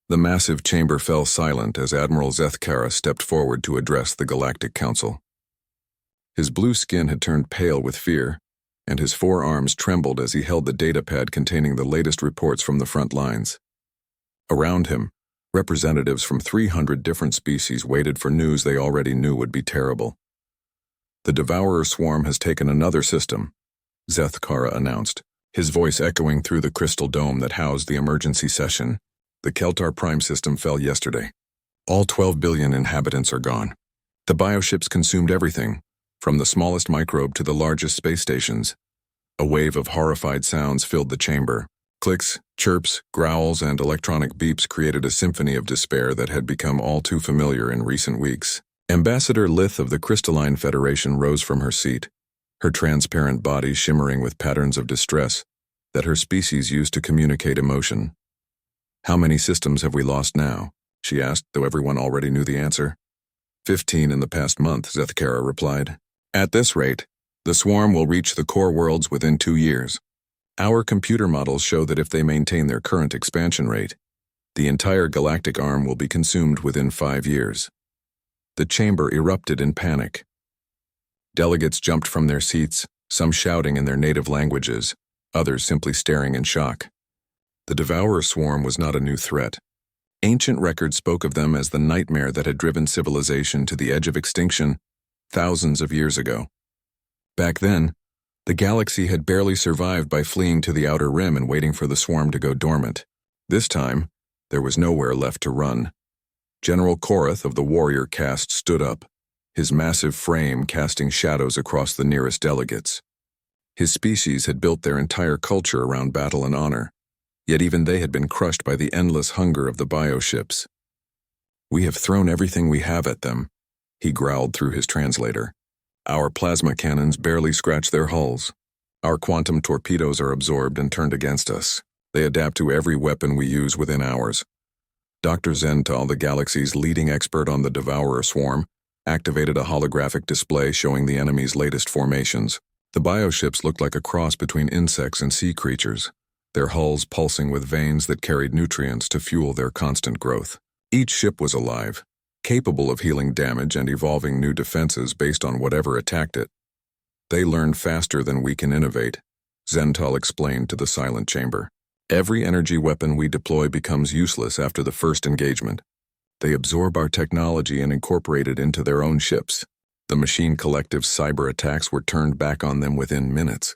The massive chamber fell silent as Admiral Zethkara stepped forward to address the Galactic Council. His blue skin had turned pale with fear, and his forearms trembled as he held the datapad containing the latest reports from the front lines. Around him, representatives from 300 different species waited for news they already knew would be terrible. "The Devourer swarm has taken another system," Zethkara announced, his voice echoing through the crystal dome that housed the emergency session. "The Keltar Prime system fell yesterday. All 12 billion inhabitants are gone. The bioships consumed everything, from the smallest microbe to the largest space stations." A wave of horrified sounds filled the chamber. Clicks, chirps, growls, and electronic beeps created a symphony of despair that had become all too familiar in recent weeks. Ambassador Lith of the Crystalline Federation rose from her seat, her transparent body shimmering with patterns of distress that her species used to communicate emotion. "How many systems have we lost now?" she asked, though everyone already knew the answer. 15 in the past month, Zethkara replied. "At this rate, the swarm will reach the core worlds within 2 years. Our computer models show that if they maintain their current expansion rate, the entire galactic arm will be consumed within 5 years. The chamber erupted in panic. Delegates jumped from their seats, some shouting in their native languages, others simply staring in shock. The Devourer swarm was not a new threat. Ancient records spoke of them as the nightmare that had driven civilization to the edge of extinction thousands of years ago. Back then, the galaxy had barely survived by fleeing to the outer rim and waiting for the swarm to go dormant. This time, there was nowhere left to run. General Korath of the warrior caste stood up, his massive frame casting shadows across the nearest delegates. His species had built their entire culture around battle and honor, yet even they had been crushed by the endless hunger of the bioships. "We have thrown everything we have at them," he growled through his translator. "Our plasma cannons barely scratch their hulls. Our quantum torpedoes are absorbed and turned against us. They adapt to every weapon we use within hours." Dr. Zental, the galaxy's leading expert on the Devourer swarm, activated a holographic display showing the enemy's latest formations. The bioships looked like a cross between insects and sea creatures, their hulls pulsing with veins that carried nutrients to fuel their constant growth. Each ship was alive, capable of healing damage and evolving new defenses based on whatever attacked it. "They learn faster than we can innovate," Zental explained to the silent chamber. "Every energy weapon we deploy becomes useless after the first engagement. They absorb our technology and incorporate it into their own ships. The machine collective's cyber attacks were turned back on them within minutes.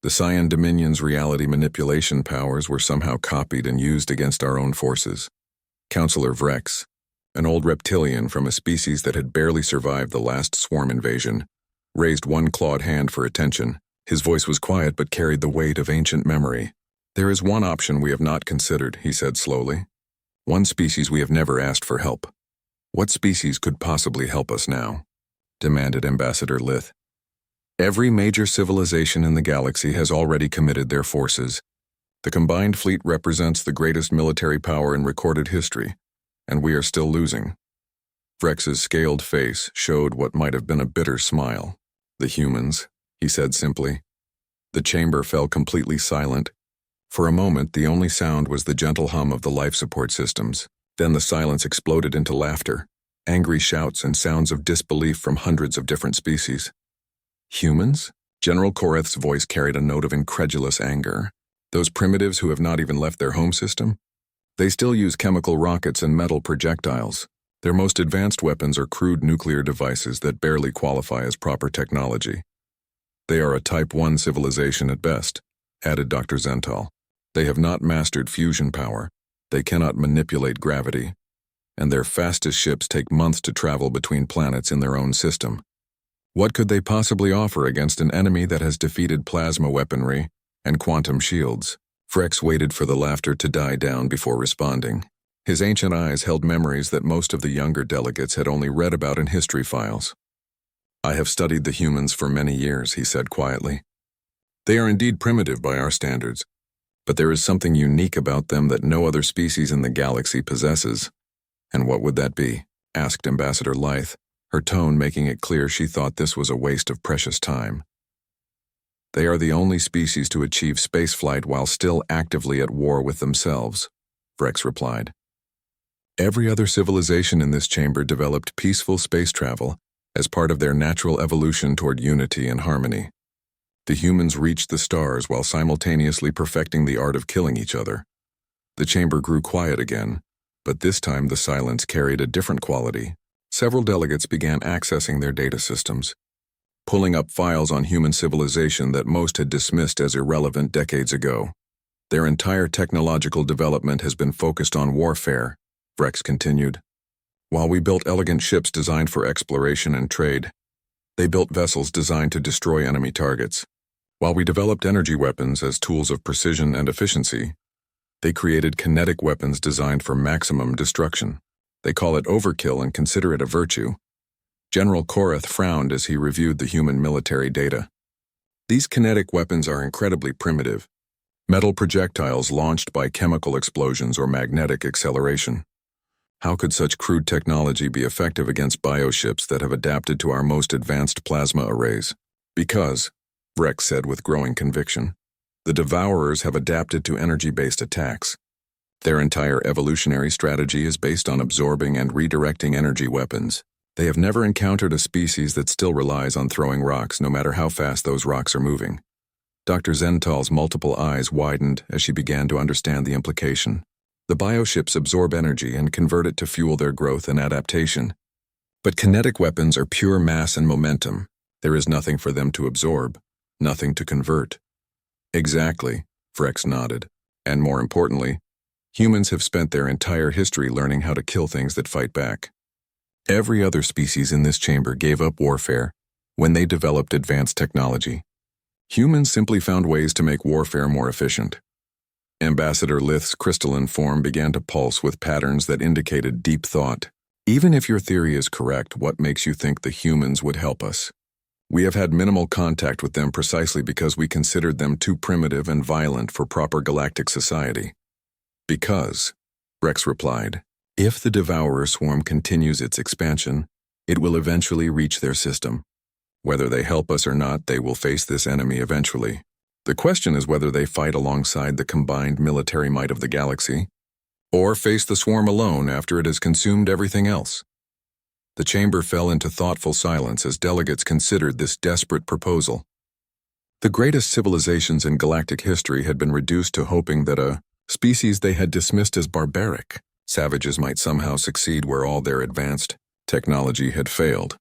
The Cyan Dominion's reality manipulation powers were somehow copied and used against our own forces. Counselor Vrex, an old reptilian from a species that had barely survived the last swarm invasion, raised one clawed hand for attention. His voice was quiet but carried the weight of ancient memory. "There is one option we have not considered," he said slowly. "One species we have never asked for help." "What species could possibly help us now?" demanded Ambassador Lith. "Every major civilization in the galaxy has already committed their forces. The combined fleet represents the greatest military power in recorded history, and we are still losing." Vrex's scaled face showed what might have been a bitter smile. "The humans," he said simply. The chamber fell completely silent. For a moment, the only sound was the gentle hum of the life support systems. Then the silence exploded into laughter, angry shouts, and sounds of disbelief from hundreds of different species. "Humans?" General Korath's voice carried a note of incredulous anger. "Those primitives who have not even left their home system? They still use chemical rockets and metal projectiles. Their most advanced weapons are crude nuclear devices that barely qualify as proper technology. They are a Type 1 civilization at best," added Dr. Zental. "They have not mastered fusion power. They cannot manipulate gravity. And their fastest ships take months to travel between planets in their own system. What could they possibly offer against an enemy that has defeated plasma weaponry and quantum shields?" Vrex waited for the laughter to die down before responding. His ancient eyes held memories that most of the younger delegates had only read about in history files. "I have studied the humans for many years," he said quietly. "They are indeed primitive by our standards, but there is something unique about them that no other species in the galaxy possesses." "And what would that be?" asked Ambassador Lythe, her tone making it clear she thought this was a waste of precious time. "They are the only species to achieve spaceflight while still actively at war with themselves," Vrex replied. Every other civilization in this chamber developed peaceful space travel as part of their natural evolution toward unity and harmony. The humans reached the stars while simultaneously perfecting the art of killing each other. The chamber grew quiet again, but this time the silence carried a different quality. Several delegates began accessing their data systems, pulling up files on human civilization that most had dismissed as irrelevant decades ago. Their entire technological development has been focused on warfare, Vrex continued. While we built elegant ships designed for exploration and trade, they built vessels designed to destroy enemy targets. While we developed energy weapons as tools of precision and efficiency, they created kinetic weapons designed for maximum destruction. They call it overkill and consider it a virtue. General Korath frowned as he reviewed the human military data. These kinetic weapons are incredibly primitive, metal projectiles launched by chemical explosions or magnetic acceleration. How could such crude technology be effective against bioships that have adapted to our most advanced plasma arrays? Because, Vrex said with growing conviction, the Devourers have adapted to energy-based attacks. Their entire evolutionary strategy is based on absorbing and redirecting energy weapons. They have never encountered a species that still relies on throwing rocks no matter how fast those rocks are moving. Dr. Zental's multiple eyes widened as she began to understand the implication. The bioships absorb energy and convert it to fuel their growth and adaptation. But kinetic weapons are pure mass and momentum. There is nothing for them to absorb, nothing to convert. Exactly, Vrex nodded. And more importantly, humans have spent their entire history learning how to kill things that fight back. Every other species in this chamber gave up warfare when they developed advanced technology. Humans simply found ways to make warfare more efficient. Ambassador Lith's crystalline form began to pulse with patterns that indicated deep thought. Even if your theory is correct, what makes you think the humans would help us? We have had minimal contact with them precisely because we considered them too primitive and violent for proper galactic society. Because, Rex replied, if the Devourer swarm continues its expansion, it will eventually reach their system. Whether they help us or not, they will face this enemy eventually. The question is whether they fight alongside the combined military might of the galaxy, or face the swarm alone after it has consumed everything else. The chamber fell into thoughtful silence as delegates considered this desperate proposal. The greatest civilizations in galactic history had been reduced to hoping that a species they had dismissed as barbaric, savages might somehow succeed where all their advanced technology had failed.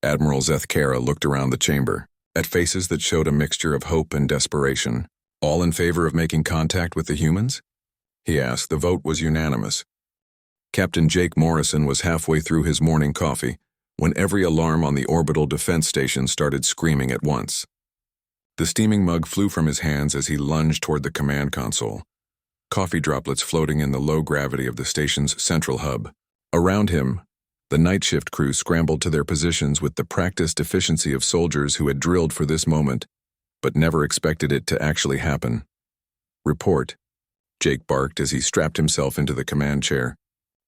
Admiral Zethkara looked around the chamber, at faces that showed a mixture of hope and desperation. All in favor of making contact with the humans? He asked. The vote was unanimous. Captain Jake Morrison was halfway through his morning coffee when every alarm on the orbital defense station started screaming at once. The steaming mug flew from his hands as he lunged toward the command console, coffee droplets floating in the low gravity of the station's central hub. Around him, the night shift crew scrambled to their positions with the practiced efficiency of soldiers who had drilled for this moment, but never expected it to actually happen. Report, Jake barked as he strapped himself into the command chair,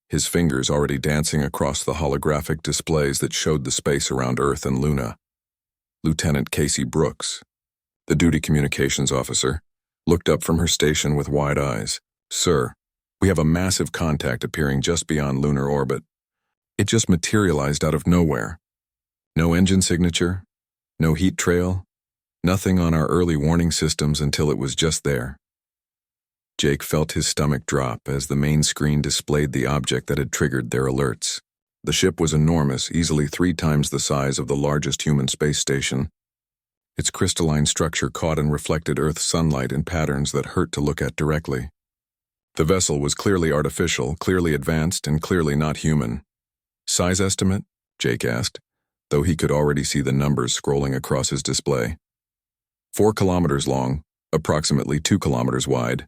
his fingers already dancing across the holographic displays that showed the space around Earth and Luna. Lieutenant Casey Brooks, the duty communications officer, looked up from her station with wide eyes. Sir, we have a massive contact appearing just beyond lunar orbit. It just materialized out of nowhere. No engine signature, no heat trail, nothing on our early warning systems until it was just there. Jake felt his stomach drop as the main screen displayed the object that had triggered their alerts. The ship was enormous, easily 3 times the size of the largest human space station. Its crystalline structure caught and reflected Earth's sunlight in patterns that hurt to look at directly. The vessel was clearly artificial, clearly advanced, and clearly not human. Size estimate? Jake asked, though he could already see the numbers scrolling across his display. 4 kilometers long, approximately 2 kilometers wide,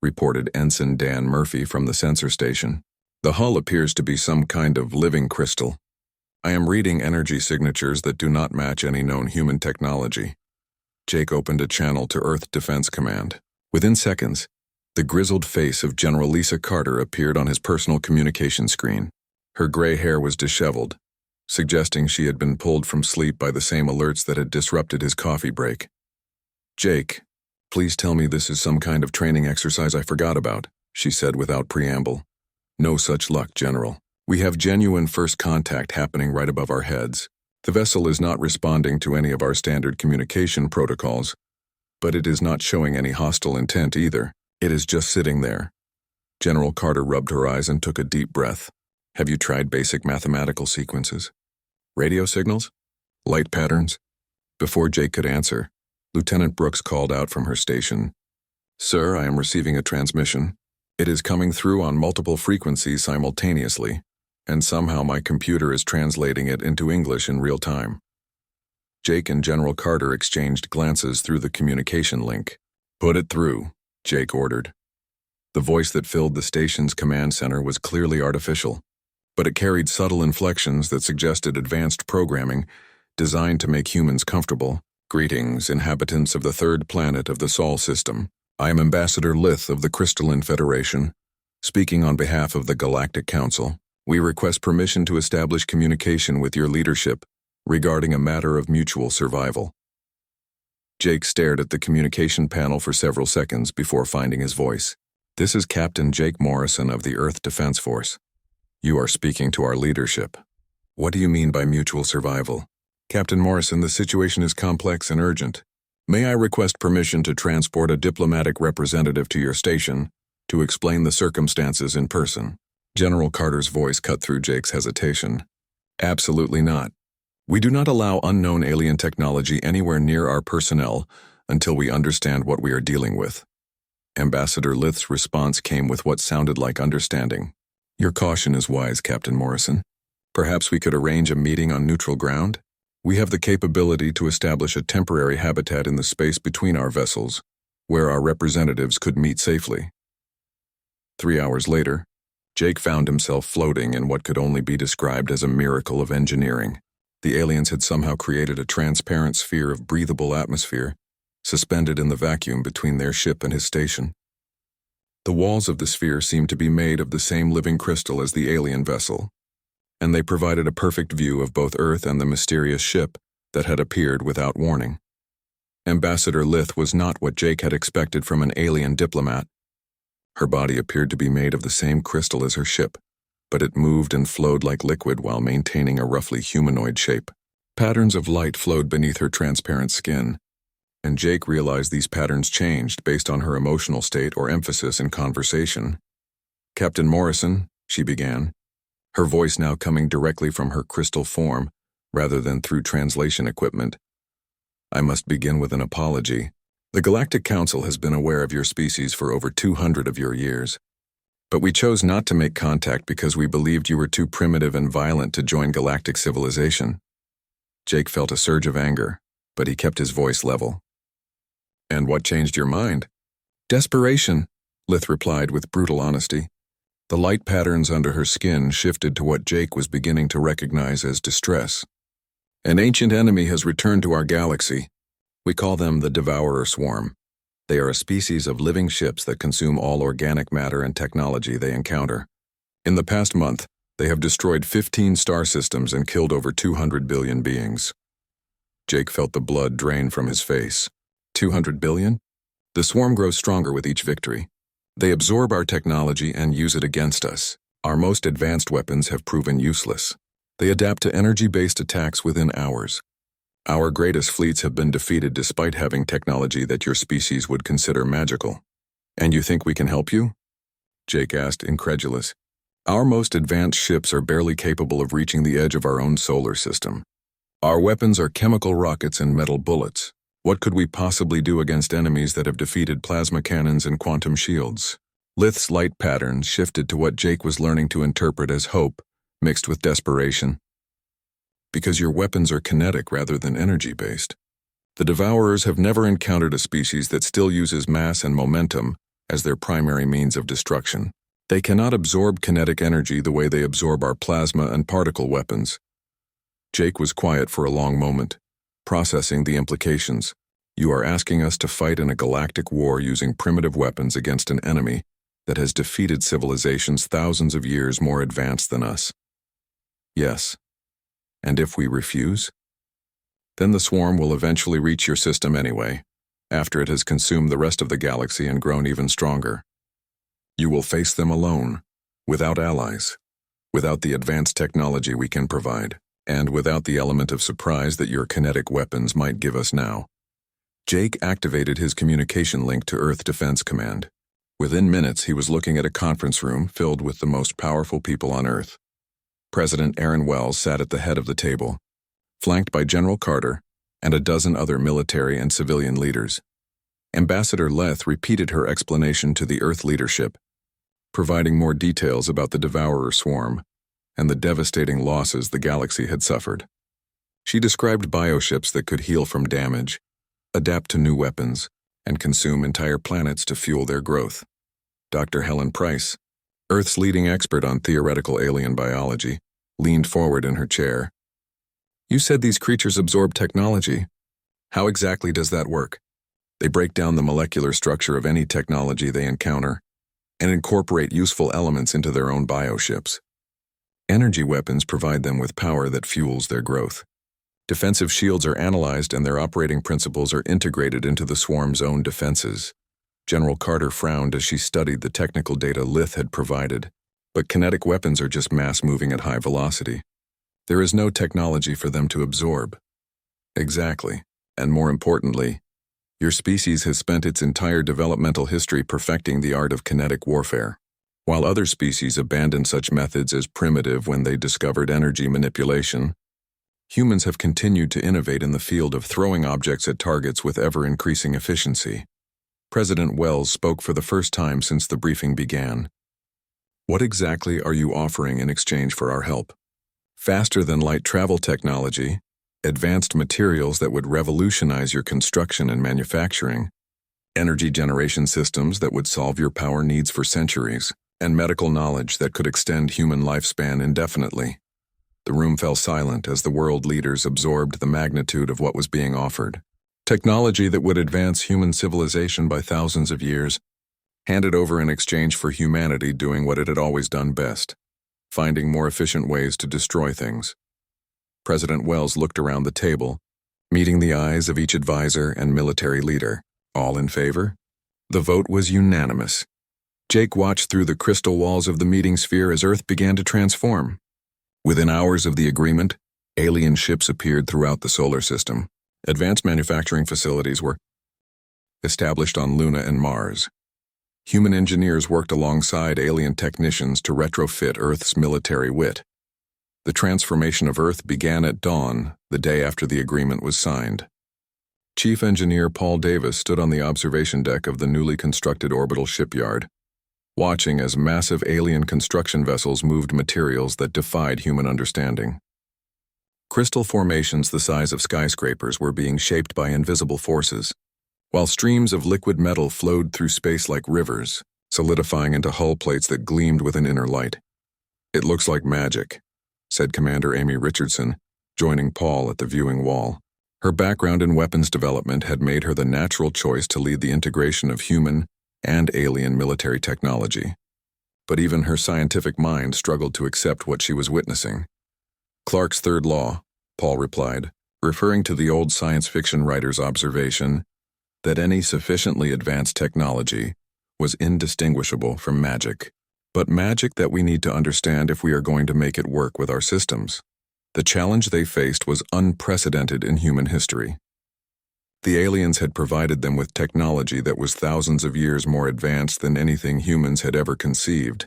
reported Ensign Dan Murphy from the sensor station. The hull appears to be some kind of living crystal. I am reading energy signatures that do not match any known human technology. Jake opened a channel to Earth Defense Command. Within seconds, the grizzled face of General Lisa Carter appeared on his personal communication screen. Her gray hair was disheveled, suggesting she had been pulled from sleep by the same alerts that had disrupted his coffee break. Jake, please tell me this is some kind of training exercise I forgot about, she said without preamble. No such luck, General. We have genuine first contact happening right above our heads. The vessel is not responding to any of our standard communication protocols, but it is not showing any hostile intent either. It is just sitting there. General Carter rubbed her eyes and took a deep breath. Have you tried basic mathematical sequences? Radio signals? Light patterns? Before Jake could answer, Lieutenant Brooks called out from her station. Sir, I am receiving a transmission. It is coming through on multiple frequencies simultaneously, and somehow my computer is translating it into English in real time. Jake and General Carter exchanged glances through the communication link. Put it through, Jake ordered. The voice that filled the station's command center was clearly artificial, but it carried subtle inflections that suggested advanced programming designed to make humans comfortable. Greetings, inhabitants of the third planet of the Sol system. I am Ambassador Lith of the Crystalline Federation, speaking on behalf of the Galactic Council. We request permission to establish communication with your leadership regarding a matter of mutual survival. Jake stared at the communication panel for several seconds before finding his voice. This is Captain Jake Morrison of the Earth Defense Force. You are speaking to our leadership. What do you mean by mutual survival? Captain Morrison, the situation is complex and urgent. May I request permission to transport a diplomatic representative to your station to explain the circumstances in person? General Carter's voice cut through Jake's hesitation. Absolutely not. We do not allow unknown alien technology anywhere near our personnel until we understand what we are dealing with. Ambassador Lith's response came with what sounded like understanding. Your caution is wise, Captain Morrison. Perhaps we could arrange a meeting on neutral ground? We have the capability to establish a temporary habitat in the space between our vessels, where our representatives could meet safely. 3 hours later, Jake found himself floating in what could only be described as a miracle of engineering. The aliens had somehow created a transparent sphere of breathable atmosphere, suspended in the vacuum between their ship and his station. The walls of the sphere seemed to be made of the same living crystal as the alien vessel, and they provided a perfect view of both Earth and the mysterious ship that had appeared without warning. Ambassador Lith was not what Jake had expected from an alien diplomat. Her body appeared to be made of the same crystal as her ship, but it moved and flowed like liquid while maintaining a roughly humanoid shape. Patterns of light flowed beneath her transparent skin, and Jake realized these patterns changed based on her emotional state or emphasis in conversation. Captain Morrison, she began, her voice now coming directly from her crystal form rather than through translation equipment. I must begin with an apology. The Galactic Council has been aware of your species for over 200 of your years, but we chose not to make contact because we believed you were too primitive and violent to join galactic civilization. Jake felt a surge of anger, but he kept his voice level. And what changed your mind? Desperation, Lith replied with brutal honesty. The light patterns under her skin shifted to what Jake was beginning to recognize as distress. An ancient enemy has returned to our galaxy. We call them the Devourer Swarm. They are a species of living ships that consume all organic matter and technology they encounter. In the past month, they have destroyed 15 star systems and killed over 200 billion beings. Jake felt the blood drain from his face. 200 billion? The swarm grows stronger with each victory. They absorb our technology and use it against us. Our most advanced weapons have proven useless. They adapt to energy-based attacks within hours. Our greatest fleets have been defeated despite having technology that your species would consider magical. And you think we can help you? Jake asked, incredulous. Our most advanced ships are barely capable of reaching the edge of our own solar system. Our weapons are chemical rockets and metal bullets. What could we possibly do against enemies that have defeated plasma cannons and quantum shields? Lith's light patterns shifted to what Jake was learning to interpret as hope, mixed with desperation. Because your weapons are kinetic rather than energy-based. The Devourers have never encountered a species that still uses mass and momentum as their primary means of destruction. They cannot absorb kinetic energy the way they absorb our plasma and particle weapons. Jake was quiet for a long moment, processing the implications. You are asking us to fight in a galactic war using primitive weapons against an enemy that has defeated civilizations thousands of years more advanced than us. Yes. And if we refuse? Then the swarm will eventually reach your system anyway, after it has consumed the rest of the galaxy and grown even stronger. You will face them alone. without allies, without the advanced technology we can provide, and without the element of surprise that your kinetic weapons might give us now. Jake activated his communication link to Earth Defense Command. Within minutes, he was looking at a conference room filled with the most powerful people on Earth. President Aaron Wells sat at the head of the table, flanked by General Carter and a dozen other military and civilian leaders. Ambassador Leth repeated her explanation to the Earth leadership, providing more details about the Devourer swarm and the devastating losses the galaxy had suffered. She described bioships that could heal from damage, adapt to new weapons, and consume entire planets to fuel their growth. Dr. Helen Price, Earth's leading expert on theoretical alien biology, leaned forward in her chair. You said these creatures absorb technology. How exactly does that work? They break down the molecular structure of any technology they encounter and incorporate useful elements into their own bioships. Energy weapons provide them with power that fuels their growth. Defensive shields are analyzed and their operating principles are integrated into the swarm's own defenses. General Carter frowned as she studied the technical data Lith had provided. But kinetic weapons are just mass moving at high velocity. There is no technology for them to absorb. Exactly, and more importantly, your species has spent its entire developmental history perfecting the art of kinetic warfare. While other species abandoned such methods as primitive when they discovered energy manipulation, humans have continued to innovate in the field of throwing objects at targets with ever-increasing efficiency. President Wells spoke for the first time since the briefing began. What exactly are you offering in exchange for our help? Faster-than-light travel technology, advanced materials that would revolutionize your construction and manufacturing, energy generation systems that would solve your power needs for centuries, and medical knowledge that could extend human lifespan indefinitely. The room fell silent as the world leaders absorbed the magnitude of what was being offered. Technology that would advance human civilization by thousands of years, handed over in exchange for humanity doing what it had always done best, finding more efficient ways to destroy things. President Wells looked around the table, meeting the eyes of each advisor and military leader. All in favor? The vote was unanimous. Jake watched through the crystal walls of the meeting sphere as Earth began to transform. Within hours of the agreement, alien ships appeared throughout the solar system. Advanced manufacturing facilities were established on Luna and Mars. Human engineers worked alongside alien technicians to retrofit Earth's military wit. The transformation of Earth began at dawn, the day after the agreement was signed. Chief Engineer Paul Davis stood on the observation deck of the newly constructed orbital shipyard, watching as massive alien construction vessels moved materials that defied human understanding. Crystal formations the size of skyscrapers were being shaped by invisible forces, while streams of liquid metal flowed through space like rivers, solidifying into hull plates that gleamed with an inner light. It looks like magic, said Commander Amy Richardson, joining Paul at the viewing wall. Her background in weapons development had made her the natural choice to lead the integration of human and alien military technology. But even her scientific mind struggled to accept what she was witnessing. Clarke's third law, Paul replied, referring to the old science fiction writer's observation that any sufficiently advanced technology was indistinguishable from magic, but magic that we need to understand if we are going to make it work with our systems. The challenge they faced was unprecedented in human history. The aliens had provided them with technology that was thousands of years more advanced than anything humans had ever conceived,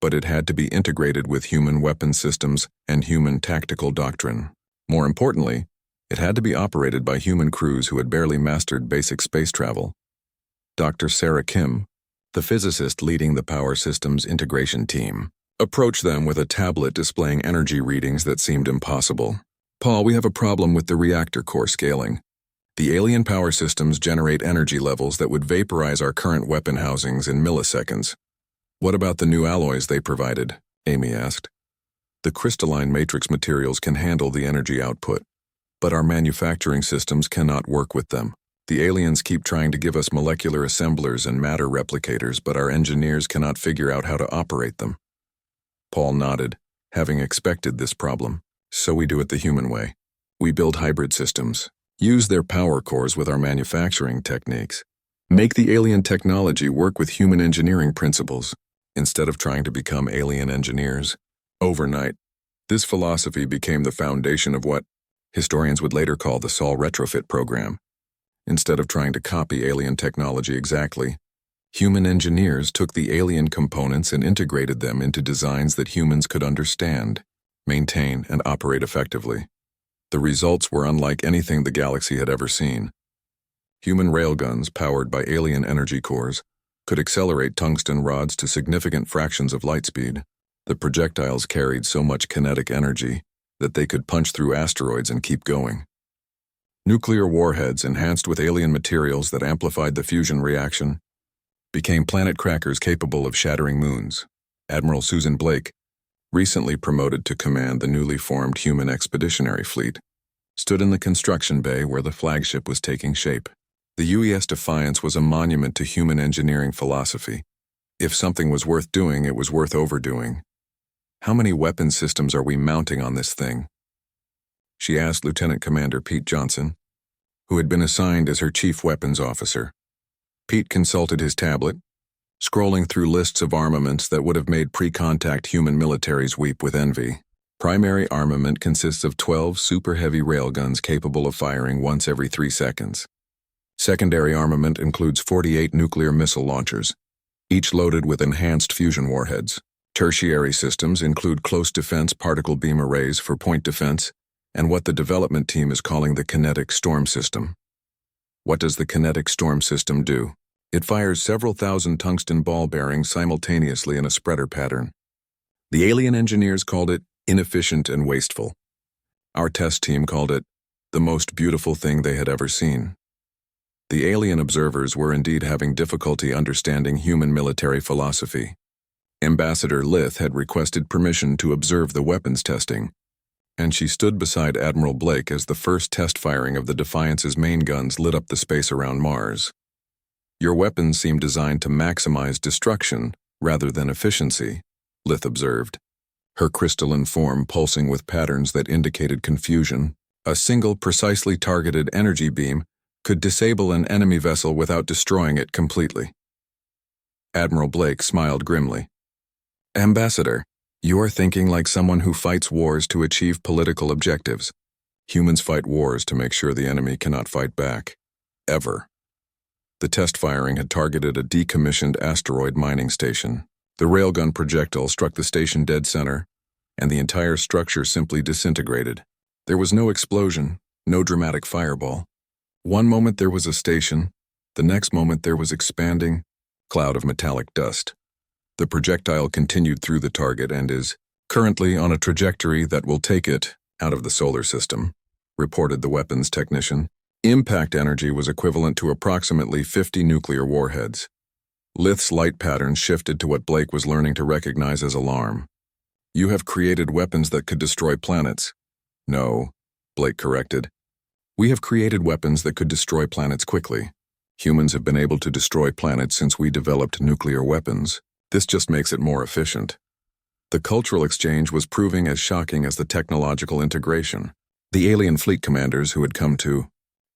but it had to be integrated with human weapon systems and human tactical doctrine. More importantly, it had to be operated by human crews who had barely mastered basic space travel. Dr. Sarah Kim, the physicist leading the power systems integration team, approached them with a tablet displaying energy readings that seemed impossible. Paul, we have a problem with the reactor core scaling. The alien power systems generate energy levels that would vaporize our current weapon housings in milliseconds. What about the new alloys they provided? Amy asked. The crystalline matrix materials can handle the energy output, but our manufacturing systems cannot work with them. The aliens keep trying to give us molecular assemblers and matter replicators, but our engineers cannot figure out how to operate them. Paul nodded, having expected this problem. So we do it the human way. We build hybrid systems, use their power cores with our manufacturing techniques, make the alien technology work with human engineering principles. instead of trying to become alien engineers. Overnight, this philosophy became the foundation of what historians would later call the Sol retrofit program. Instead of trying to copy alien technology exactly, human engineers took the alien components and integrated them into designs that humans could understand, maintain, and operate effectively. The results were unlike anything the galaxy had ever seen. Human railguns powered by alien energy cores could accelerate tungsten rods to significant fractions of light speed. The projectiles carried so much kinetic energy that they could punch through asteroids and keep going. Nuclear warheads enhanced with alien materials that amplified the fusion reaction became planet crackers capable of shattering moons. Admiral Susan Blake, recently promoted to command the newly formed Human Expeditionary Fleet, stood in the construction bay where the flagship was taking shape. The UES Defiance was a monument to human engineering philosophy. If something was worth doing, it was worth overdoing. How many weapon systems are we mounting on this thing? She asked Lieutenant Commander Pete Johnson, who had been assigned as her chief weapons officer. Pete consulted his tablet, scrolling through lists of armaments that would have made pre-contact human militaries weep with envy. Primary armament consists of 12 super-heavy railguns capable of firing once every 3 seconds. Secondary armament includes 48 nuclear missile launchers, each loaded with enhanced fusion warheads. Tertiary systems include close defense particle beam arrays for point defense and what the development team is calling the kinetic storm system. What does the kinetic storm system do? It fires several thousand tungsten ball bearings simultaneously in a spreader pattern. The alien engineers called it inefficient and wasteful. Our test team called it the most beautiful thing they had ever seen. The alien observers were indeed having difficulty understanding human military philosophy. Ambassador Lith had requested permission to observe the weapons testing, and she stood beside Admiral Blake as the first test firing of the Defiance's main guns lit up the space around Mars. Your weapons seem designed to maximize destruction rather than efficiency, Lith observed, her crystalline form pulsing with patterns that indicated confusion. A single precisely targeted energy beam could disable an enemy vessel without destroying it completely. Admiral Blake smiled grimly. Ambassador, you are thinking like someone who fights wars to achieve political objectives. Humans fight wars to make sure the enemy cannot fight back. Ever. The test firing had targeted a decommissioned asteroid mining station. The railgun projectile struck the station dead center, and the entire structure simply disintegrated. There was no explosion, no dramatic fireball. One moment there was a station, the next moment there was expanding cloud of metallic dust. The projectile continued through the target and is currently on a trajectory that will take it out of the solar system, reported the weapons technician. Impact energy was equivalent to approximately 50 nuclear warheads. Lith's light patterns shifted to what Blake was learning to recognize as alarm. You have created weapons that could destroy planets. No, Blake corrected. We have created weapons that could destroy planets quickly. Humans have been able to destroy planets since we developed nuclear weapons. This just makes it more efficient. The cultural exchange was proving as shocking as the technological integration. The alien fleet commanders who had come to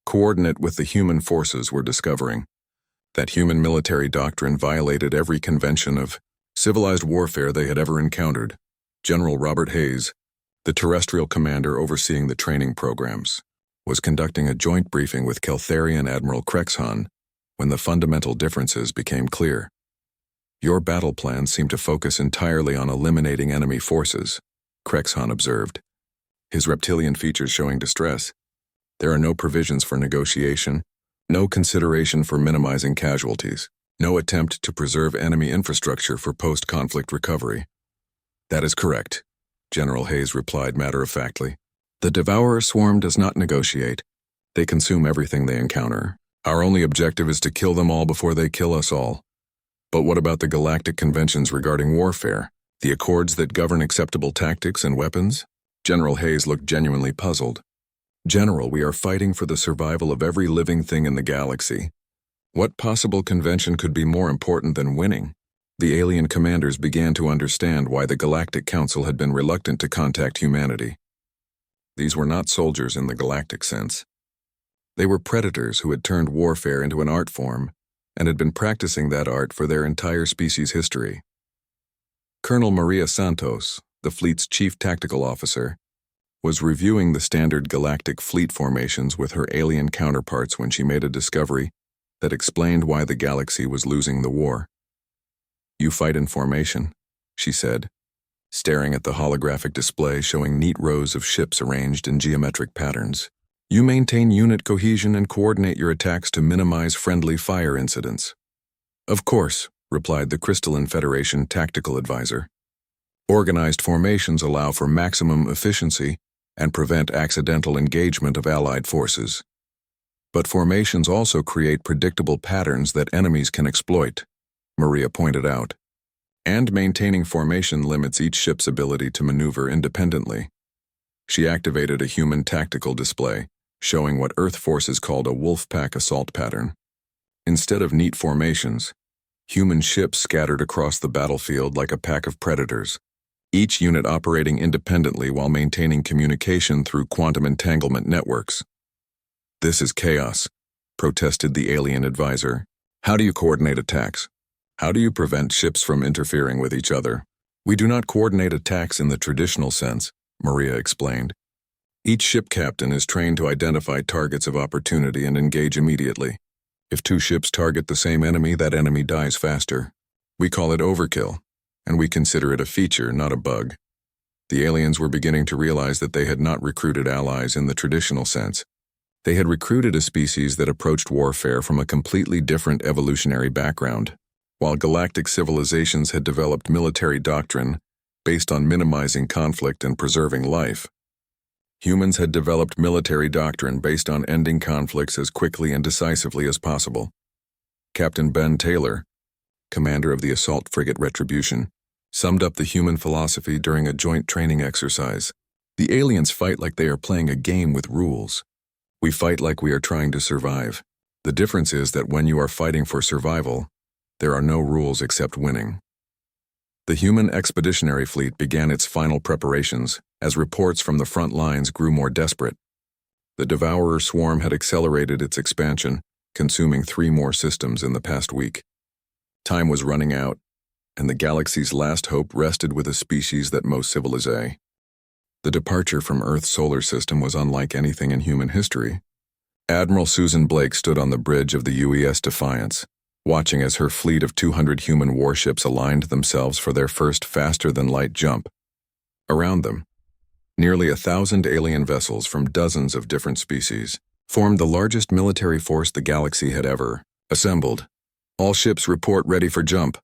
coordinate with the human forces were discovering that human military doctrine violated every convention of civilized warfare they had ever encountered. General Robert Hayes, the terrestrial commander overseeing the training programs, was conducting a joint briefing with Keltharian Admiral Krexhan when the fundamental differences became clear. Your battle plans seem to focus entirely on eliminating enemy forces, Krexhan observed, his reptilian features showing distress. There are no provisions for negotiation, no consideration for minimizing casualties, no attempt to preserve enemy infrastructure for post-conflict recovery. That is correct, General Hayes replied matter-of-factly. The Devourer swarm does not negotiate. They consume everything they encounter. Our only objective is to kill them all before they kill us all. But what about the galactic conventions regarding warfare? The accords that govern acceptable tactics and weapons? General Hayes looked genuinely puzzled. General, we are fighting for the survival of every living thing in the galaxy. What possible convention could be more important than winning? The alien commanders began to understand why the Galactic Council had been reluctant to contact humanity. These were not soldiers in the galactic sense. They were predators who had turned warfare into an art form and had been practicing that art for their entire species' history. Colonel Maria Santos, the fleet's chief tactical officer, was reviewing the standard galactic fleet formations with her alien counterparts when she made a discovery that explained why the galaxy was losing the war. "You fight in formation," she said, staring at the holographic display showing neat rows of ships arranged in geometric patterns. "You maintain unit cohesion and coordinate your attacks to minimize friendly fire incidents." "Of course," replied the Crystalline Federation tactical advisor. "Organized formations allow for maximum efficiency and prevent accidental engagement of allied forces. But formations also create predictable patterns that enemies can exploit," Maria pointed out. "And maintaining formation limits each ship's ability to maneuver independently." She activated a human tactical display, showing what Earth forces called a wolf-pack assault pattern. Instead of neat formations, human ships scattered across the battlefield like a pack of predators, each unit operating independently while maintaining communication through quantum entanglement networks. "This is chaos," protested the alien advisor. "How do you coordinate attacks? How do you prevent ships from interfering with each other?" "We do not coordinate attacks in the traditional sense," Maria explained. "Each ship captain is trained to identify targets of opportunity and engage immediately. If two ships target the same enemy, that enemy dies faster. We call it overkill, and we consider it a feature, not a bug." The aliens were beginning to realize that they had not recruited allies in the traditional sense. They had recruited a species that approached warfare from a completely different evolutionary background. While galactic civilizations had developed military doctrine based on minimizing conflict and preserving life, humans had developed military doctrine based on ending conflicts as quickly and decisively as possible. Captain Ben Taylor, commander of the assault frigate Retribution, summed up the human philosophy during a joint training exercise. "The aliens fight like they are playing a game with rules. We fight like we are trying to survive. The difference is that when you are fighting for survival, there are no rules except winning." The human expeditionary fleet began its final preparations as reports from the front lines grew more desperate. The Devourer swarm had accelerated its expansion, consuming 3 more systems in the past week. Time was running out, and the galaxy's last hope rested with a species that most civilize. The departure from Earth's solar system was unlike anything in human history. Admiral Susan Blake stood on the bridge of the UES Defiance, watching as her fleet of 200 human warships aligned themselves for their first faster-than-light jump. Around them, nearly 1,000 alien vessels from dozens of different species formed the largest military force the galaxy had ever assembled. "All ships report ready for jump,"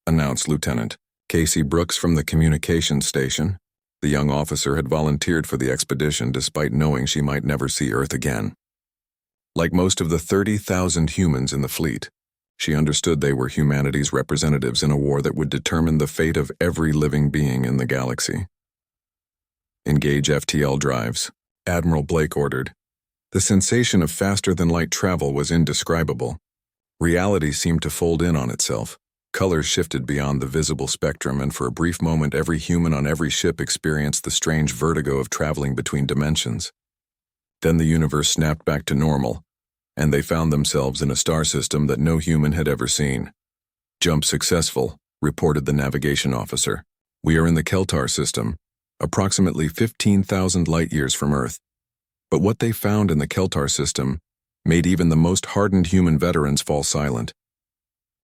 announced Lieutenant Casey Brooks from the communications station. The young officer had volunteered for the expedition despite knowing she might never see Earth again. Like most of the 30,000 humans in the fleet, she understood they were humanity's representatives in a war that would determine the fate of every living being in the galaxy. "Engage FTL drives," Admiral Blake ordered. The sensation of faster-than-light travel was indescribable. Reality seemed to fold in on itself. Colors shifted beyond the visible spectrum, and for a brief moment every human on every ship experienced the strange vertigo of traveling between dimensions. Then the universe snapped back to normal, and they found themselves in a star system that no human had ever seen. "Jump successful," reported the navigation officer. "We are in the Keltar system, approximately 15,000 light-years from Earth." But what they found in the Keltar system made even the most hardened human veterans fall silent.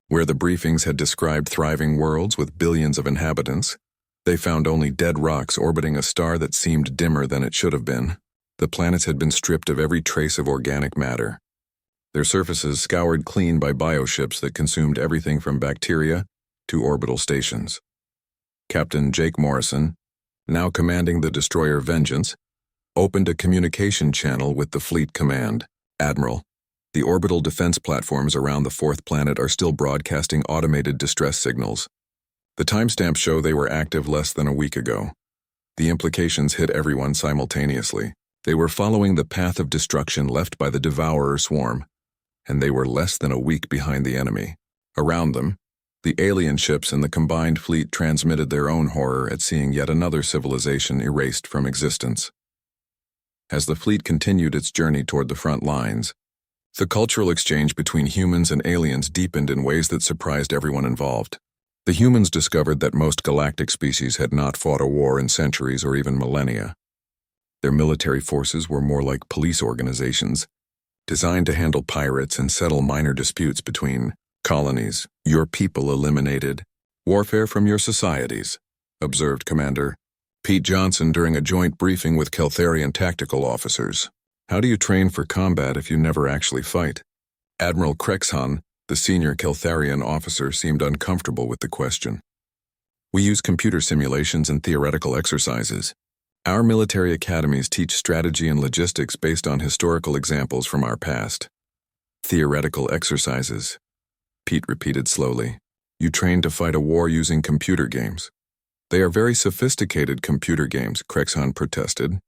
Where the briefings had described thriving worlds with billions of inhabitants, they found only dead rocks orbiting a star that seemed dimmer than it should have been. The planets had been stripped of every trace of organic matter, their surfaces scoured clean by bioships that consumed everything from bacteria to orbital stations. Captain Jake Morrison, now commanding the destroyer Vengeance, opened a communication channel with the fleet command. "Admiral, the orbital defense platforms around the 4th planet are still broadcasting automated distress signals. The timestamps show they were active less than a week ago. The implications hit everyone simultaneously. They were following the path of destruction left by the Devourer swarm, and they were less than a week behind the enemy. Around them, the alien ships and the combined fleet transmitted their own horror at seeing yet another civilization erased from existence." As the fleet continued its journey toward the front lines, the cultural exchange between humans and aliens deepened in ways that surprised everyone involved. The humans discovered that most galactic species had not fought a war in centuries or even millennia. Their military forces were more like police organizations, designed to handle pirates and settle minor disputes between colonies. Your people eliminated. Warfare from your societies, observed Commander Pete Johnson during a joint briefing with Keltharian tactical officers. How do you train for combat if you never actually fight? Admiral Krexhan, the senior Keltharian officer, seemed uncomfortable with the question. We use computer simulations and theoretical exercises. Our military academies teach strategy and logistics based on historical examples from our past. Theoretical exercises, Pete repeated slowly. You train to fight a war using computer games. They are very sophisticated computer games, Krexhan protested.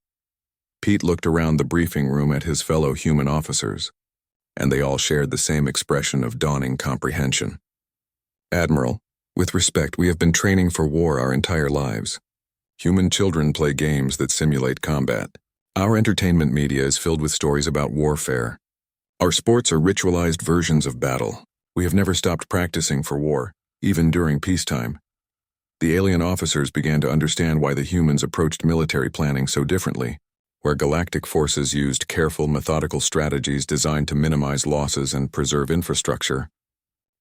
Pete looked around the briefing room at his fellow human officers, and they all shared the same expression of dawning comprehension. Admiral, with respect, we have been training for war our entire lives. Human children play games that simulate combat. Our entertainment media is filled with stories about warfare. Our sports are ritualized versions of battle. We have never stopped practicing for war, even during peacetime. The alien officers began to understand why the humans approached military planning so differently, where galactic forces used careful, methodical strategies designed to minimize losses and preserve infrastructure.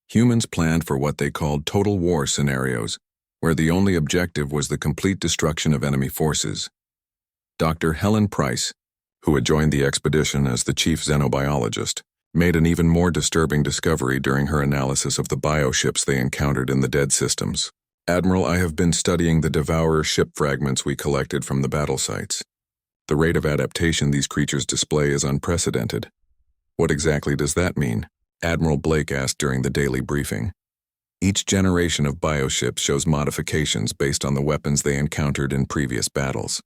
Humans planned for what they called total war scenarios, where the only objective was the complete destruction of enemy forces. Dr. Helen Price, who had joined the expedition as the chief xenobiologist, made an even more disturbing discovery during her analysis of the bioships they encountered in the dead systems. Admiral, I have been studying the Devourer ship fragments we collected from the battle sites. The rate of adaptation these creatures display is unprecedented. What exactly does that mean? Admiral Blake asked during the daily briefing. Each generation of bioships shows modifications based on the weapons they encountered in previous battles.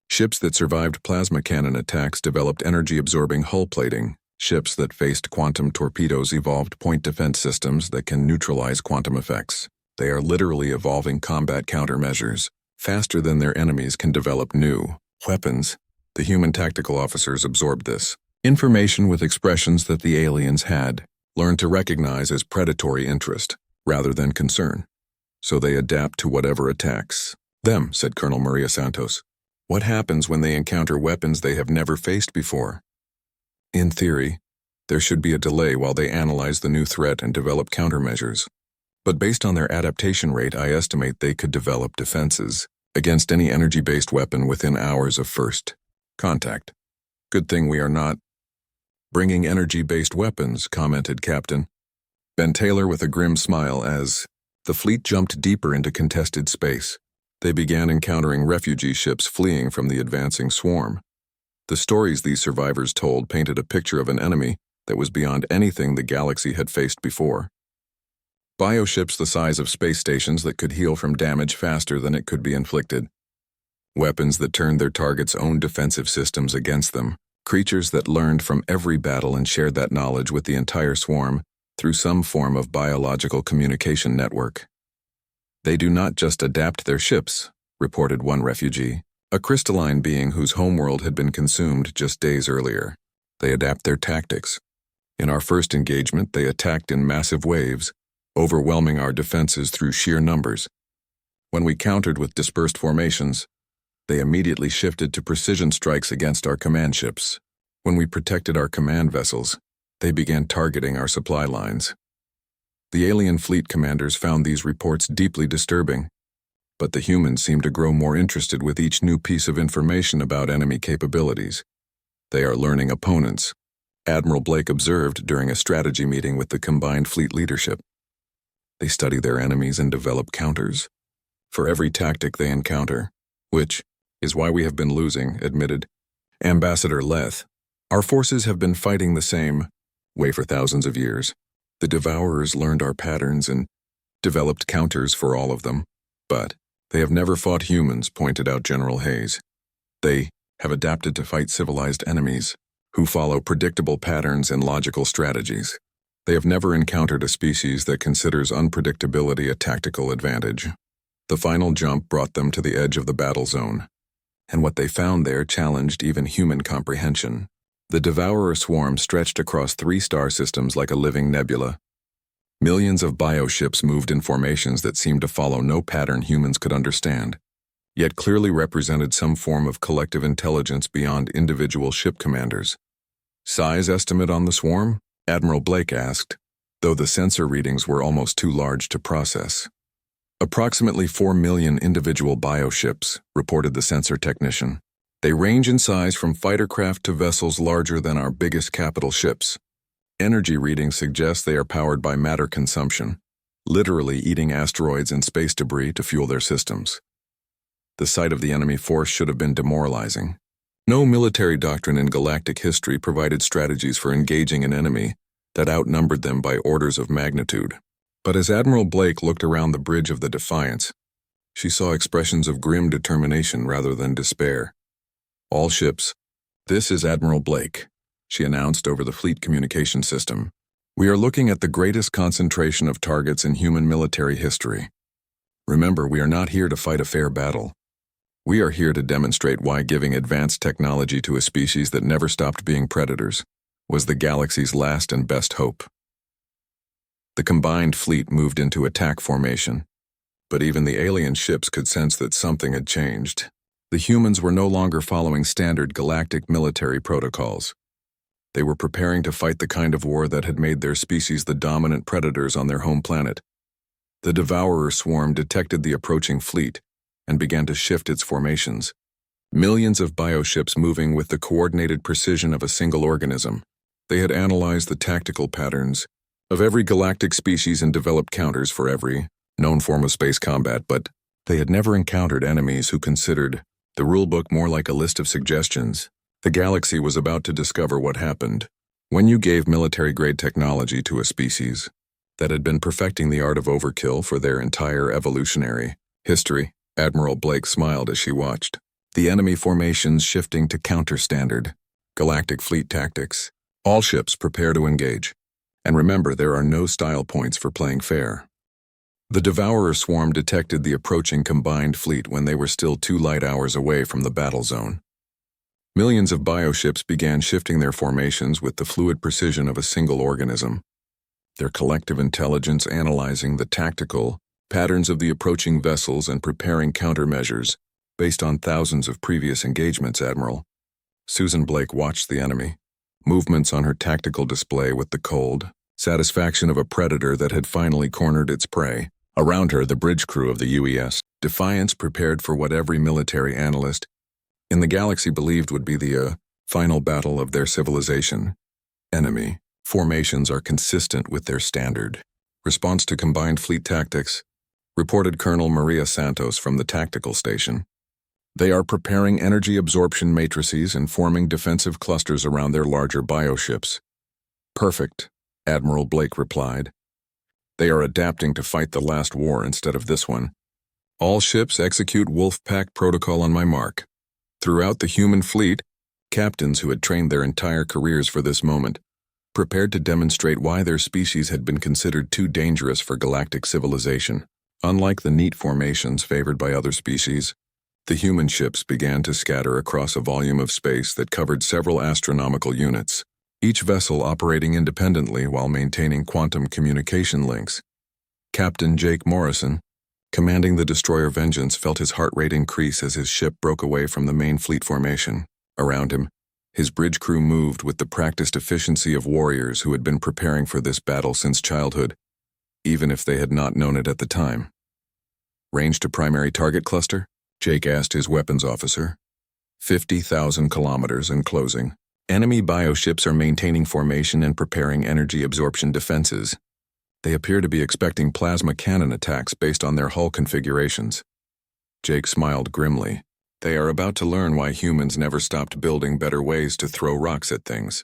Ships that survived plasma cannon attacks developed energy-absorbing hull plating. Ships that faced quantum torpedoes evolved point defense systems that can neutralize quantum effects. They are literally evolving combat countermeasures. Faster than their enemies can develop new weapons. The human tactical officers absorbed this information with expressions that the aliens had learned to recognize as predatory interest rather than concern. So they adapt to whatever attacks them, said Colonel Maria Santos. What happens when they encounter weapons they have never faced before? In theory, there should be a delay while they analyze the new threat and develop countermeasures. But based on their adaptation rate, I estimate they could develop defenses against any energy-based weapon within hours of first contact. Good thing we are not bringing energy-based weapons, commented Captain Ben Taylor with a grim smile as the fleet jumped deeper into contested space. They began encountering refugee ships fleeing from the advancing swarm. The stories these survivors told painted a picture of an enemy that was beyond anything the galaxy had faced before. Bioships the size of space stations that could heal from damage faster than it could be inflicted. Weapons that turned their targets' own defensive systems against them. Creatures that learned from every battle and shared that knowledge with the entire swarm through some form of biological communication network. They do not just adapt their ships, reported one refugee, a crystalline being whose homeworld had been consumed just days earlier. They adapt their tactics. In our first engagement, they attacked in massive waves, overwhelming our defenses through sheer numbers. When we countered with dispersed formations, they immediately shifted to precision strikes against our command ships. When we protected our command vessels, they began targeting our supply lines. The alien fleet commanders found these reports deeply disturbing, but the humans seemed to grow more interested with each new piece of information about enemy capabilities. They are learning opponents, Admiral Blake observed during a strategy meeting with the combined fleet leadership. They study their enemies and develop counters for every tactic they encounter, which is why we have been losing, admitted Ambassador Leth. Our forces have been fighting the same way for thousands of years. The Devourers learned our patterns and developed counters for all of them, but they have never fought humans, pointed out General Hayes. They have adapted to fight civilized enemies who follow predictable patterns and logical strategies. They have never encountered a species that considers unpredictability a tactical advantage. The final jump brought them to the edge of the battle zone, and what they found there challenged even human comprehension. The Devourer swarm stretched across 3 star systems like a living nebula. Millions of bioships moved in formations that seemed to follow no pattern humans could understand, yet clearly represented some form of collective intelligence beyond individual ship commanders. Size estimate on the swarm? Admiral Blake asked, though the sensor readings were almost too large to process. Approximately 4 million individual bioships, reported the sensor technician. They range in size from fighter craft to vessels larger than our biggest capital ships. Energy readings suggest they are powered by matter consumption, literally eating asteroids and space debris to fuel their systems. The sight of the enemy force should have been demoralizing. No military doctrine in galactic history provided strategies for engaging an enemy that outnumbered them by orders of magnitude. But as Admiral Blake looked around the bridge of the Defiance, she saw expressions of grim determination rather than despair. All ships, this is Admiral Blake, she announced over the fleet communication system. We are looking at the greatest concentration of targets in human military history. Remember, we are not here to fight a fair battle. We are here to demonstrate why giving advanced technology to a species that never stopped being predators was the galaxy's last and best hope. The combined fleet moved into attack formation, but even the alien ships could sense that something had changed. The humans were no longer following standard galactic military protocols. They were preparing to fight the kind of war that had made their species the dominant predators on their home planet. The Devourer swarm detected the approaching fleet and began to shift its formations. Millions of bioships moving with the coordinated precision of a single organism. They had analyzed the tactical patterns of every galactic species and developed counters for every known form of space combat, but they had never encountered enemies who considered the rulebook more like a list of suggestions. The galaxy was about to discover what happened when you gave military-grade technology to a species that had been perfecting the art of overkill for their entire evolutionary history. Admiral Blake smiled as she watched. The enemy formations shifting to counter-standard galactic fleet tactics. All ships prepare to engage. And remember, there are no style points for playing fair. The Devourer swarm detected the approaching combined fleet when they were still 2 light hours away from the battle zone. Millions of bioships began shifting their formations with the fluid precision of a single organism, their collective intelligence analyzing the tactical patterns of the approaching vessels and preparing countermeasures based on thousands of previous engagements. Admiral Susan Blake watched the enemy movements on her tactical display with the cold satisfaction of a predator that had finally cornered its prey. Around her, the bridge crew of the UES Defiance prepared for what every military analyst in the galaxy believed would be the final battle of their civilization. Enemy formations are consistent with their standard response to combined fleet tactics, reported Colonel Maria Santos from the tactical station. They are preparing energy absorption matrices and forming defensive clusters around their larger bioships. Perfect, Admiral Blake replied. They are adapting to fight the last war instead of this one. All ships execute Wolfpack protocol on my mark. Throughout the human fleet, captains who had trained their entire careers for this moment prepared to demonstrate why their species had been considered too dangerous for galactic civilization. Unlike the neat formations favored by other species, the human ships began to scatter across a volume of space that covered several astronomical units, each vessel operating independently while maintaining quantum communication links. Captain Jake Morrison, commanding the destroyer Vengeance, felt his heart rate increase as his ship broke away from the main fleet formation. Around him, his bridge crew moved with the practiced efficiency of warriors who had been preparing for this battle since childhood, even if they had not known it at the time. Range to primary target cluster? Jake asked his weapons officer. 50,000 kilometers and closing. Enemy bioships are maintaining formation and preparing energy absorption defenses. They appear to be expecting plasma cannon attacks based on their hull configurations. Jake smiled grimly. They are about to learn why humans never stopped building better ways to throw rocks at things.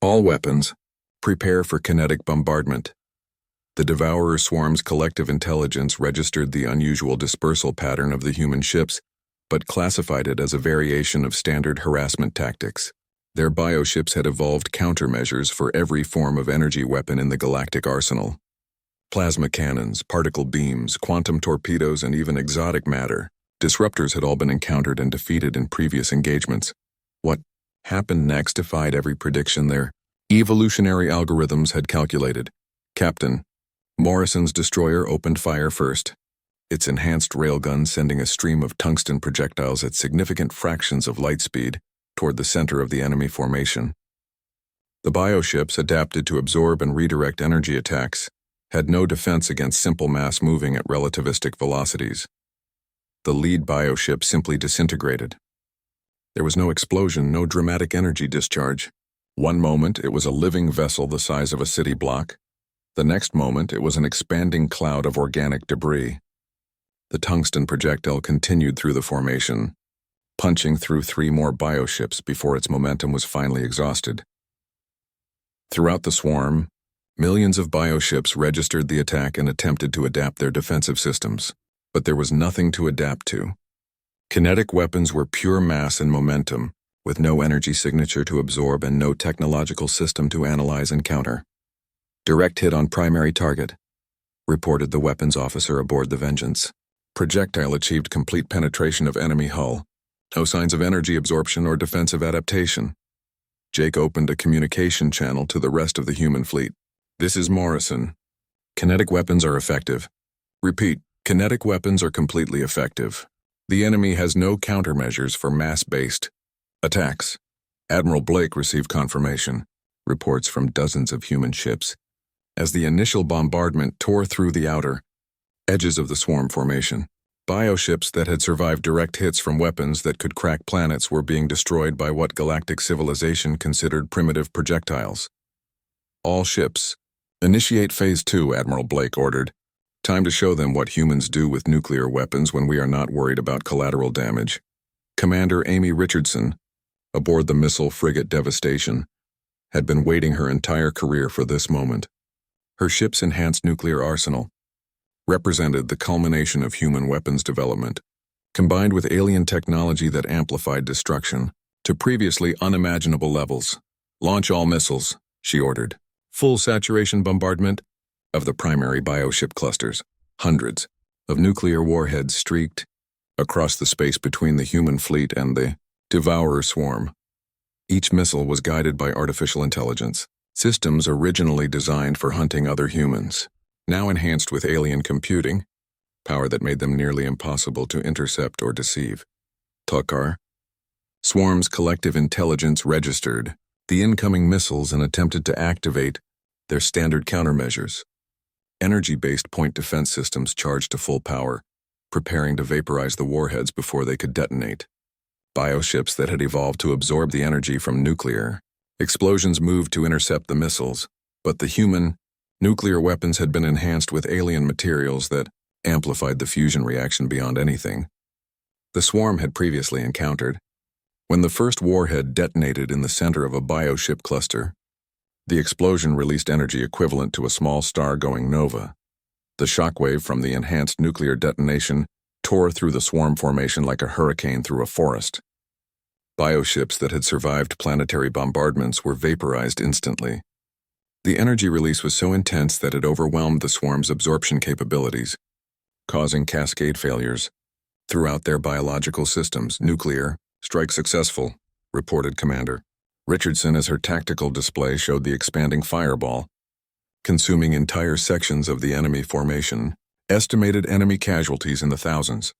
All weapons, prepare for kinetic bombardment. The Devourer swarm's collective intelligence registered the unusual dispersal pattern of the human ships, but classified it as a variation of standard harassment tactics. Their bioships had evolved countermeasures for every form of energy weapon in the galactic arsenal. Plasma cannons, particle beams, quantum torpedoes, and even exotic matter. Disruptors had all been encountered and defeated in previous engagements. What happened next defied every prediction their evolutionary algorithms had calculated. Captain, Morrison's destroyer opened fire first, its enhanced railgun sending a stream of tungsten projectiles at significant fractions of light speed toward the center of the enemy formation. The bioships, adapted to absorb and redirect energy attacks, had no defense against simple mass moving at relativistic velocities. The lead bioship simply disintegrated. There was no explosion, no dramatic energy discharge. One moment it was a living vessel the size of a city block. The next moment it was an expanding cloud of organic debris. The tungsten projectile continued through the formation, punching through 3 more bioships before its momentum was finally exhausted. Throughout the swarm, millions of bioships registered the attack and attempted to adapt their defensive systems, but there was nothing to adapt to. Kinetic weapons were pure mass and momentum, with no energy signature to absorb and no technological system to analyze and counter. "Direct hit on primary target," reported the weapons officer aboard the Vengeance. Projectile achieved complete penetration of enemy hull. No signs of energy absorption or defensive adaptation. Jake opened a communication channel to the rest of the human fleet. "This is Morrison. Kinetic weapons are effective. Repeat, kinetic weapons are completely effective. The enemy has no countermeasures for mass-based attacks." Admiral Blake received confirmation, reports from dozens of human ships, as the initial bombardment tore through the outer edges of the swarm formation. Bioships that had survived direct hits from weapons that could crack planets were being destroyed by what galactic civilization considered primitive projectiles. "All ships, initiate Phase 2, Admiral Blake ordered. Time to show them what humans do with nuclear weapons when we are not worried about collateral damage." Commander Amy Richardson, aboard the missile frigate Devastation, had been waiting her entire career for this moment. Her ship's enhanced nuclear arsenal represented the culmination of human weapons development, combined with alien technology that amplified destruction to previously unimaginable levels. "Launch all missiles," she ordered. Full saturation bombardment of the primary bioship clusters. Hundreds of nuclear warheads streaked across the space between the human fleet and the Devourer swarm. Each missile was guided by artificial intelligence, systems originally designed for hunting other humans, now enhanced with alien computing, power that made them nearly impossible to intercept or deceive. Tukar. Swarm's collective intelligence registered the incoming missiles and attempted to activate their standard countermeasures. Energy-based point defense systems charged to full power, preparing to vaporize the warheads before they could detonate. Bioships that had evolved to absorb the energy from nuclear explosions moved to intercept the missiles, but the human nuclear weapons had been enhanced with alien materials that amplified the fusion reaction beyond anything the swarm had previously encountered. When the first warhead detonated in the center of a bioship cluster, the explosion released energy equivalent to a small star going nova. The shockwave from the enhanced nuclear detonation tore through the swarm formation like a hurricane through a forest. Bioships that had survived planetary bombardments were vaporized instantly. The energy release was so intense that it overwhelmed the swarm's absorption capabilities, causing cascade failures throughout their biological systems. "Nuclear strike successful," reported Commander Richardson as her tactical display showed the expanding fireball, consuming entire sections of the enemy formation. Estimated enemy casualties in the thousands.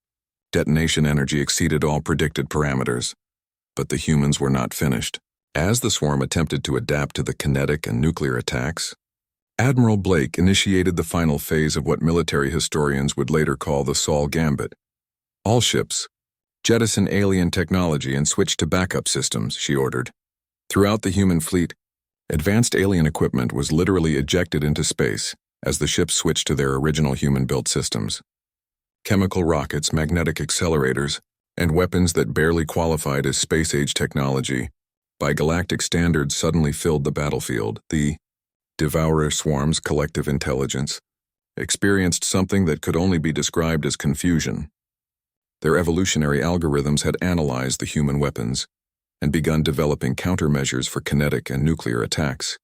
Detonation energy exceeded all predicted parameters. But the humans were not finished. As the swarm attempted to adapt to the kinetic and nuclear attacks, Admiral Blake initiated the final phase of what military historians would later call the Saul Gambit. "All ships, jettison alien technology and switch to backup systems," she ordered. Throughout the human fleet, advanced alien equipment was literally ejected into space as the ships switched to their original human-built systems. Chemical rockets, magnetic accelerators, and weapons that barely qualified as space-age technology by galactic standards suddenly filled the battlefield. The Devourer swarm's collective intelligence experienced something that could only be described as confusion. Their evolutionary algorithms had analyzed the human weapons and begun developing countermeasures for kinetic and nuclear attacks.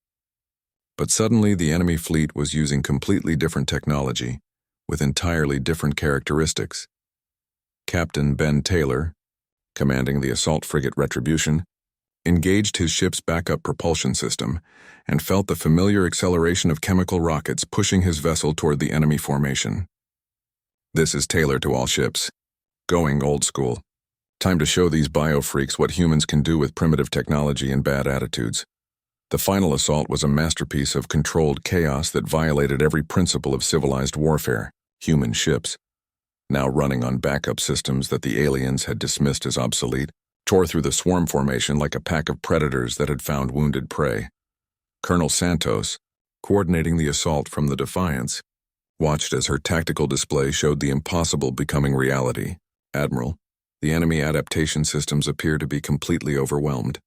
But suddenly the enemy fleet was using completely different technology, with entirely different characteristics. Captain Ben Taylor, commanding the assault frigate Retribution, engaged his ship's backup propulsion system, and felt the familiar acceleration of chemical rockets pushing his vessel toward the enemy formation. This is Taylor to all ships. Going old school. Time to show these biofreaks what humans can do with primitive technology and bad attitudes. The final assault was a masterpiece of controlled chaos that violated every principle of civilized warfare, human ships, now running on backup systems that the aliens had dismissed as obsolete, tore through the swarm formation like a pack of predators that had found wounded prey. Colonel Santos, coordinating the assault from the Defiance, watched as her tactical display showed the impossible becoming reality. Admiral, the enemy adaptation systems appear to be completely overwhelmed.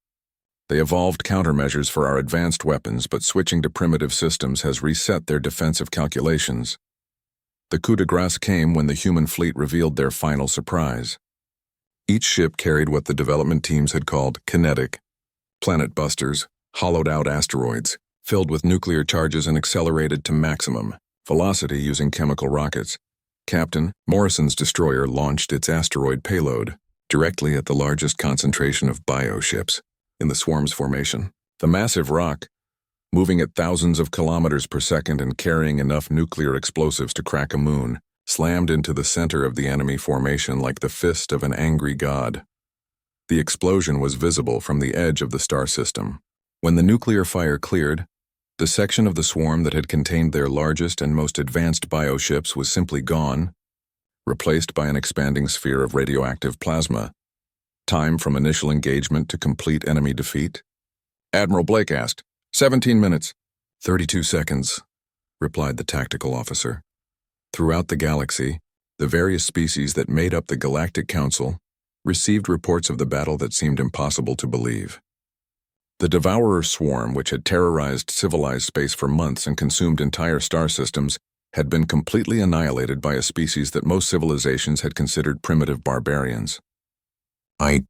They evolved countermeasures for our advanced weapons, but switching to primitive systems has reset their defensive calculations. The coup de grace came when the human fleet revealed their final surprise. Each ship carried what the development teams had called kinetic, planet busters, hollowed-out asteroids, filled with nuclear charges and accelerated to maximum velocity using chemical rockets. Captain Morrison's destroyer launched its asteroid payload directly at the largest concentration of bioships in the swarm's formation. The massive rock, moving at thousands of kilometers per second and carrying enough nuclear explosives to crack a moon, slammed into the center of the enemy formation like the fist of an angry god. The explosion was visible from the edge of the star system. When the nuclear fire cleared, the section of the swarm that had contained their largest and most advanced bioships was simply gone, replaced by an expanding sphere of radioactive plasma. Time from initial engagement to complete enemy defeat? Admiral Blake asked. 17 minutes. 32 seconds, replied the tactical officer. Throughout the galaxy, the various species that made up the Galactic Council received reports of the battle that seemed impossible to believe. The Devourer swarm, which had terrorized civilized space for months and consumed entire star systems, had been completely annihilated by a species that most civilizations had considered primitive barbarians. I